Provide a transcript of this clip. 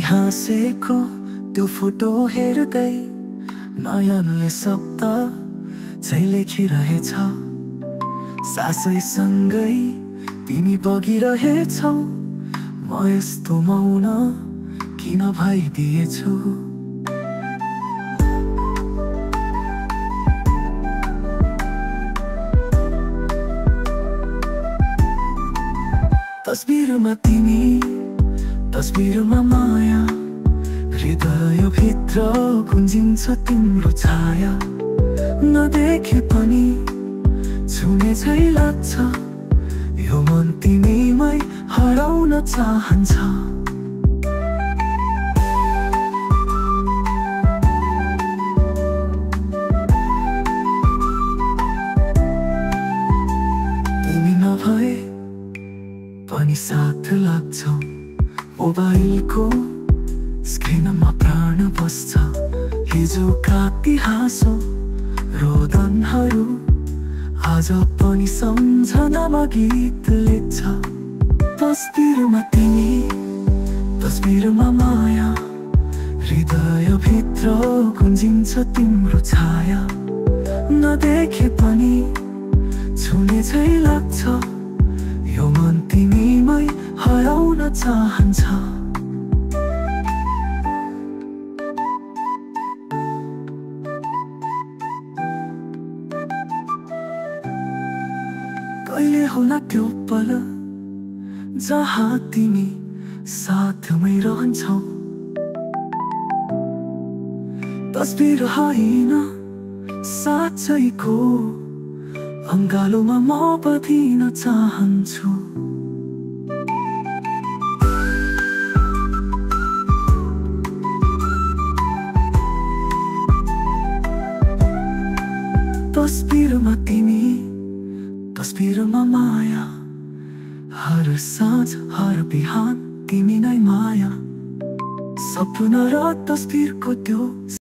हाँसेको त्यो फोटो हेर्दै नयनले शब्द चाहिँ लेखिरहेछ। सासैसँगै तिमी बगिरहेछौ, म यस्तो मौन किन भइदिएछु। तस्बिरमा तिमी, तस्बिरमा माया, हृदयभित्र गुन्जिन्छ तिम्रो छाया। नदेखे पनि छुने झै लाग्छ, यो मन तिमीमै हराउन चाहन्छ। तिमी नभए पनि साथ लाग्छौ, मोबाइलको स्क्रिनमा प्राण बस्छ। हिजोका ती हाँसो रोदनहरू आज पनि सम्झनामा गीत लेख्छ। तस्बिरमा तिमी, तस्बिरमा माया, हृदयभित्र गुन्जिन्छ तिम्रो छाया। नदेखे पनि छुने झै लाग्छ, यो मन तिमीमै हराउन चाहन्छ। कहिले होला त्यो पल जहाँ तिमी साथमै रहन्छौ। तस्बिर होइन साँच्चैको अङ्गालोमा म बधिन चाहन्छु। तस्बिरमा तिमी, तस्बिरमा माया, हर साँझ हर बिहान तिमी नै माया। सपना र तस्बिरको त्यो